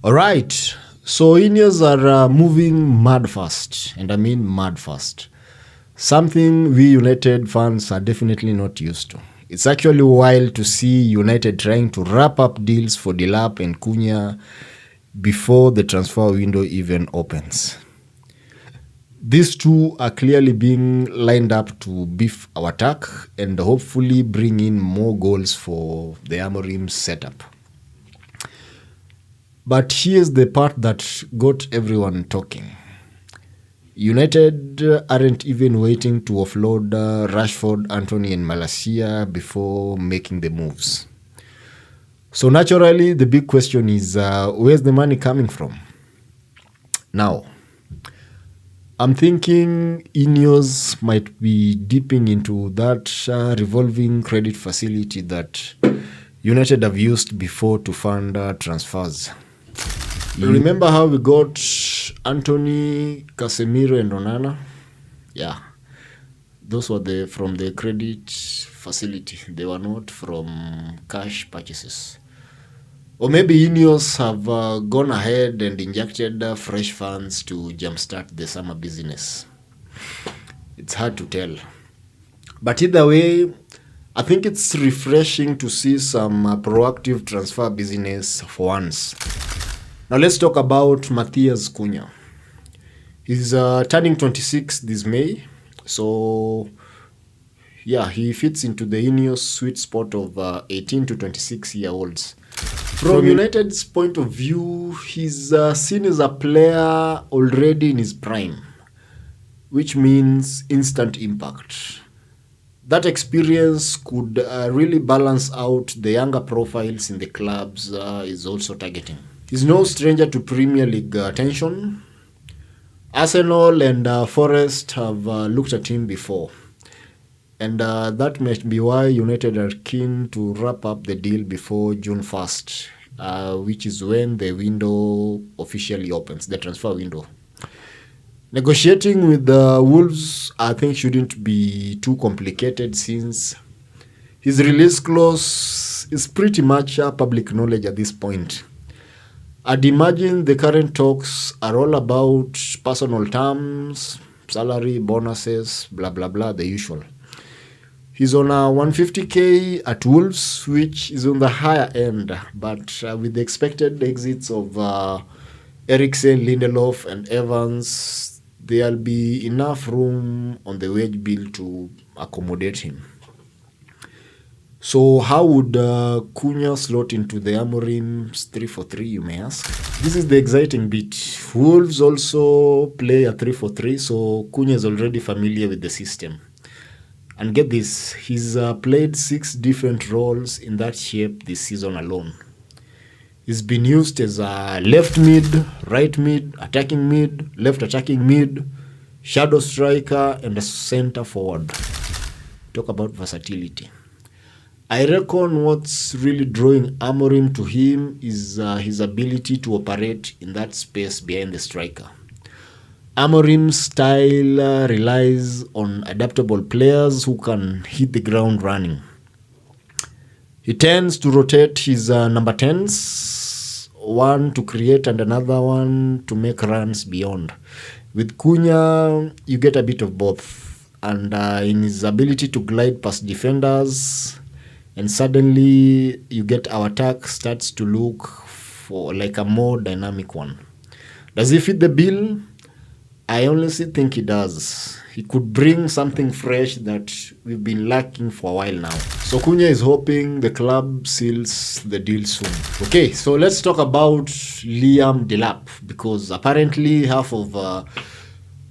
All right. So Ineos are moving mad fast, and I mean mad fast. Something we United fans are definitely not used to. It's actually wild to see United trying to wrap up deals for Delap and Cunha before the transfer window even opens. These two are clearly being lined up to beef our attack and hopefully bring in more goals for the Amorim setup. But here's the part that got everyone talking. United aren't even waiting to offload Rashford, Anthony, and Malacia before making the moves. So naturally, the big question is, where's the money coming from? Now, I'm thinking Ineos might be dipping into that revolving credit facility that United have used before to fund transfers. You remember how we got Anthony, Casemiro, and Onana? Yeah, those were from the credit facility. They were not from cash purchases. Or maybe Ineos have gone ahead and injected fresh funds to jumpstart the summer business. It's hard to tell. But either way, I think it's refreshing to see some proactive transfer business for once. Now let's talk about Matheus Cunha. He's turning 26 this May. So yeah, he fits into the Ineos sweet spot of 18 to 26-year-olds. From United's point of view, he's seen as a player already in his prime, which means instant impact. That experience could really balance out the younger profiles in the clubs is also targeting. He's no stranger to Premier League attention. Arsenal and Forest have looked at him before. And that might be why United are keen to wrap up the deal before June 1st, which is when the window officially opens, the transfer window. Negotiating with the Wolves, I think, shouldn't be too complicated since his release clause is pretty much public knowledge at this point. I'd imagine the current talks are all about personal terms, salary, bonuses, blah, blah, blah, the usual. He's on a 150k at Wolves, which is on the higher end, but with the expected exits of Eriksen, Lindelof, and Evans, there'll be enough room on the wage bill to accommodate him. So how would Cunha slot into the Amorim's 3-4-3, you may ask? This is the exciting bit. Wolves also play a 3-4-3, so Cunha is already familiar with the system. And get this, he's played 6 different roles in that shape this season alone. He's been used as a left mid, right mid, attacking mid, left attacking mid, shadow striker, and a center forward. Talk about versatility. I reckon what's really drawing Amorim to him is his ability to operate in that space behind the striker. Amorim's style relies on adaptable players who can hit the ground running. He tends to rotate his number 10s, one to create and another one to make runs beyond. With Cunha, you get a bit of both. And in his ability to glide past defenders, and suddenly you get our attack starts to look for like a more dynamic one. Does he fit the bill? I honestly think he does. He could bring something fresh that we've been lacking for a while now. So Cunha is hoping the club seals the deal soon. Okay, so let's talk about Liam Delap, because apparently half of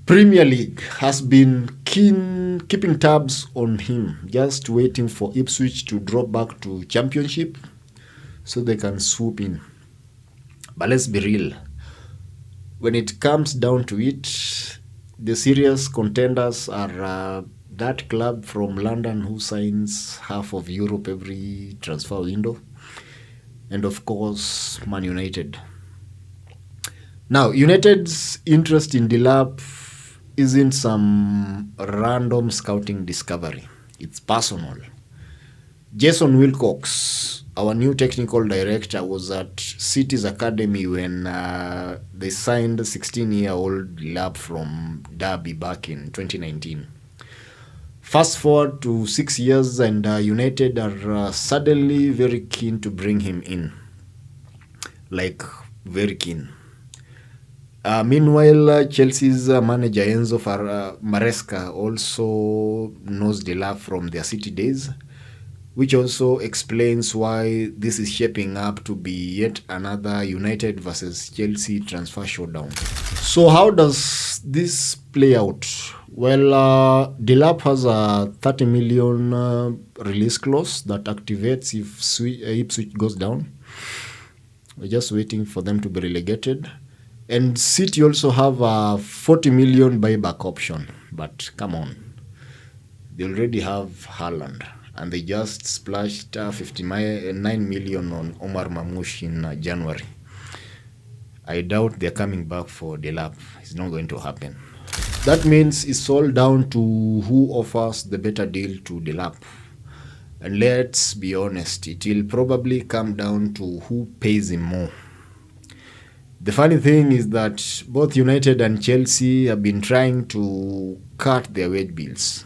Premier League has been keeping tabs on him, just waiting for Ipswich to drop back to Championship so they can swoop in. But let's be real. When it comes down to it, the serious contenders are that club from London who signs half of Europe every transfer window, and of course Man United. Now, United's interest in Delap isn't some random scouting discovery. It's personal. Jason Wilcox, our new technical director, was at City's academy when they signed 16-year-old Delap from Derby back in 2019. Fast forward to 6 years and United are suddenly very keen to bring him in. Like, very keen. Meanwhile, Chelsea's manager Enzo Maresca also knows Delap from their City days, which also explains why this is shaping up to be yet another United versus Chelsea transfer showdown. So how does this play out? Well, Delap has a 30 million release clause that activates if Ipswich goes down. We're just waiting for them to be relegated. And City also have a 40 million buyback option. But come on, they already have Haaland. And they just splashed 59 million on Omar Mamouche in January. I doubt they're coming back for Delap. It's not going to happen. That means it's all down to who offers the better deal to Delap. And let's be honest, it will probably come down to who pays him more. The funny thing is that both United and Chelsea have been trying to cut their wage bills.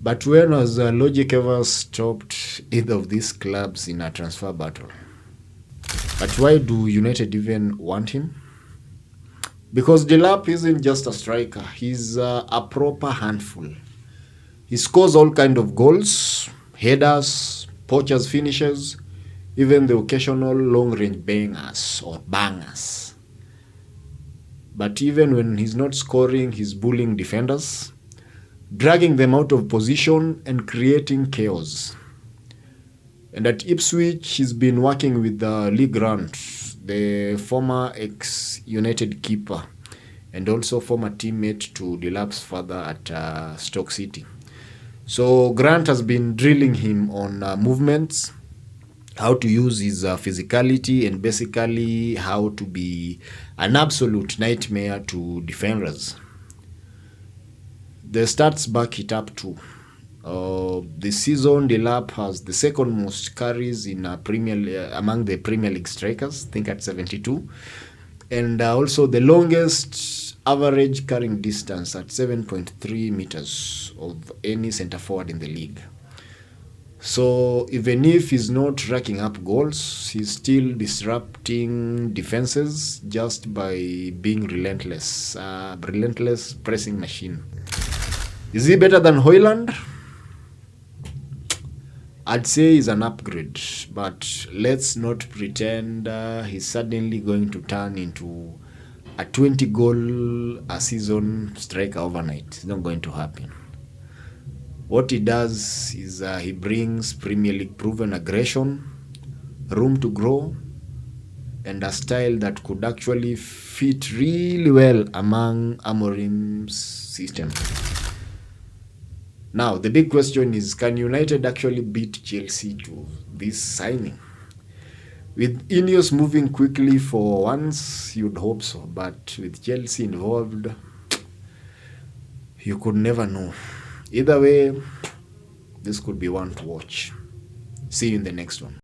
But when has logic ever stopped either of these clubs in a transfer battle? But why do United even want him? Because Delap isn't just a striker, he's a proper handful. He scores all kinds of goals, headers, poachers, finishes, even the occasional long-range bangers or bangers. But even when he's not scoring, he's bullying defenders, dragging them out of position and creating chaos. And at Ipswich, he's been working with Lee Grant, the former ex-United keeper, and also former teammate to Delap's father at Stoke City. So Grant has been drilling him on movements, how to use his physicality, and basically how to be an absolute nightmare to defenders. The stats back it up too. This season, Delap has the second most carries in among the Premier League strikers, I think at 72, and also the longest average carrying distance at 7.3 meters of any centre forward in the league. So even if he's not racking up goals, he's still disrupting defenses just by being relentless pressing machine. Is he better than Højlund? I'd say he's an upgrade, but let's not pretend he's suddenly going to turn into a 20-goal-a-season striker overnight. It's not going to happen. What he does is he brings Premier League proven aggression, room to grow, and a style that could actually fit really well among Amorim's system. Now, the big question is, can United actually beat Chelsea to this signing? With Ineos moving quickly for once, you'd hope so. But with Chelsea involved, you could never know. Either way, this could be one to watch. See you in the next one.